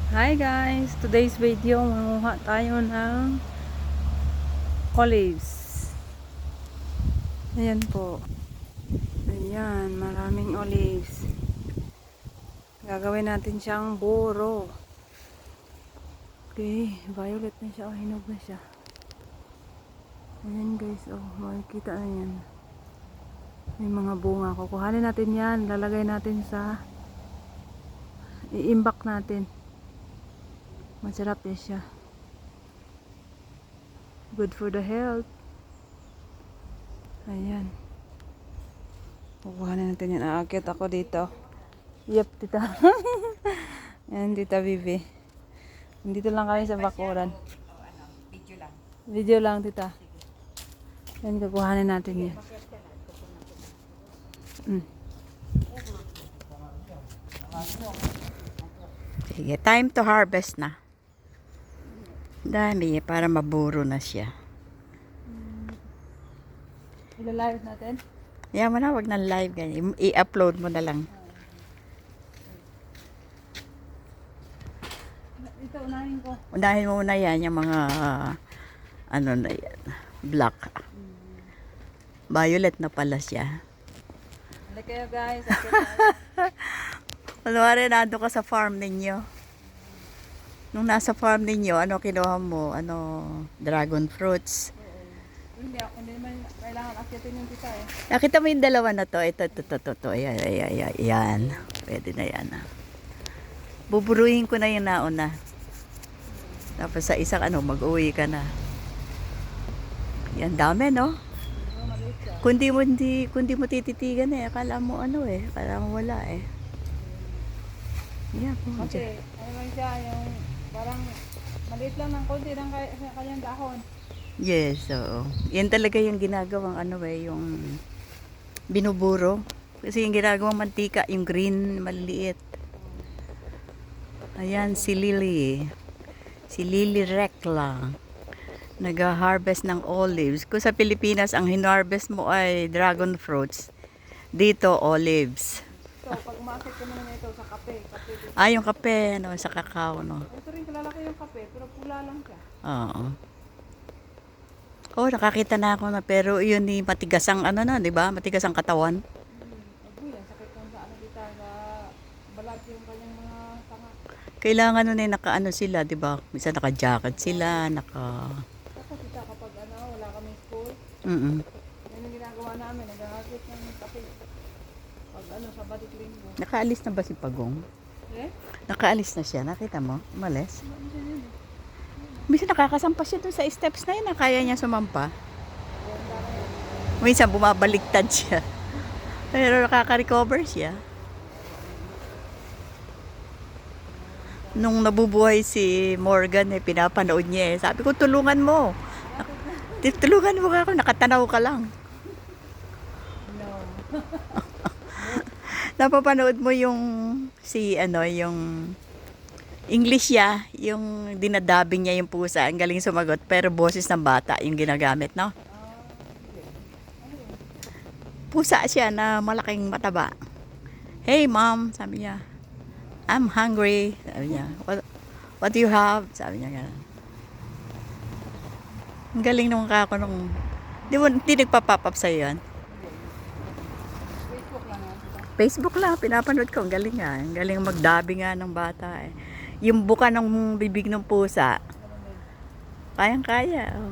Hi guys! Today's video, manguha tayo ng olives. Ayan po. Ayan, maraming olives. Gagawin natin siyang buro. Okay, violet na siya. Hinog na siya. Ayan guys, makikita na yan. May mga bunga. Kukuhanin natin yan. Lalagay natin sa iimbak natin. Masarap yan siya. Good for the health. Ayan. Kukuhanin natin yan. Aakit ako dito. Yep, tita. Ayan, tita Vivi. Dito lang kami sa bakuran. Video lang, tita. Ayan, kukuhanin natin yan. Sige, time to harvest na. Dami para maburo na siya. Ilalive natin? Yan mo na, wag na live ganyan. I-upload mo na lang. Ito, unahin ko. Unahin mo muna yan, yung mga ano na yan, black. Violet na pala siya. Halika kayo guys. Kunwari, nando ka sa farm ninyo. Nung nasa farm ninyo, ano kinuha mo? Ano, dragon fruits. Hindi naman kailangan akyatin yung tita eh. Nakita mo yung dalawa na to? Ito. Ayan. Pwede na yan. Buburuhin ko na yung nauna. Tapos sa isang mag-uwi ka na. Yan, dami, no? Kundi mo tititigan eh. Akala mo akala mo wala eh. Yeah, Kasi, ano lang siya, yung parang maliit lang ng konti ng kanyang dahon. yes, so yan talaga yung ginagawang yung binuburo. Kasi yung ginagawang mantika, yung green, maliliit. Ayan, si Lily. Si Lily Recla. Nag-harvest ng olives. Kung sa Pilipinas, ang hinarvest mo ay dragon fruits. Dito, olives. So, pag umakit ka muna nito sa kape dito. Yung kape, sa kakao, no? Ito rin kalalaki yung kape, pero pula lang siya. Oo. Nakakita na ako na, pero yun ni matigas ang di ba? Matigas ang katawan. Agoy, ang sakit kung sa dito, sa balat yung kanyang mga tanga. Kailangan naka sila, di ba? Minsan naka-jacket sila, Kasi tita, kapag wala kami school, Mm-mm. yan ang ginagawa namin, nag-harvest ng kape. Pag sa batik linggo. Nakaalis na ba si Pagong? Eh? Nakaalis na siya, nakita mo? Umalis. Minsan nakakasampa siya dun sa steps na yun, kaya niya sumampa. Minsan bumabaliktad siya. Pero nakaka-recover siya. Nung nabubuhay si Morgan, pinapanood niya. Sabi ko, tulungan mo. Tulungan mo ako, nakatanaw ka lang. No. Napapanood mo yung yung English niya, yung dinadabing niya yung pusa, ang galing sumagot, pero boses ng bata yung ginagamit, no? Pusa siya na malaking mataba. Hey mom, sabi niya. I'm hungry, sabi niya. What do you have? Sabi niya gano'n. Ang galing nung kako nung, hindi nagpa-pop up sa'yo yan. Facebook lang yan. Facebook lang, pinapanood ko. Ang galing nga. Ang galing magdabi nga ng bata eh. Yung buka ng bibig ng pusa, kayang-kaya. Oh.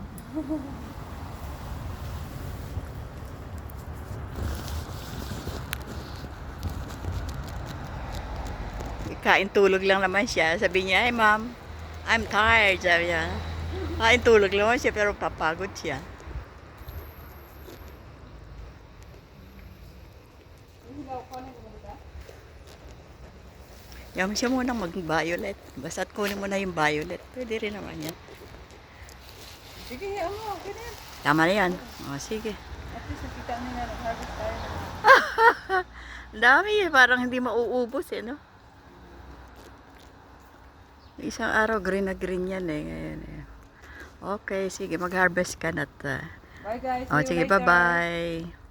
Kain tulog lang naman siya. Sabi niya, hey mom, I'm tired. Sabi niya. Kain tulog lang naman siya pero papagod siya. Yaman siya muna mag-violet. Basta't kunin mo na yung violet. Pwede rin naman yan. Sige, okay na yan. Tama na yan. Sige. At least nakita nila nag-harvest tayo. Ang dami parang hindi mauubos no? Isang araw green na green yan ngayon Okay, sige, mag-harvest ka na. Bye guys. Sige, bye-bye.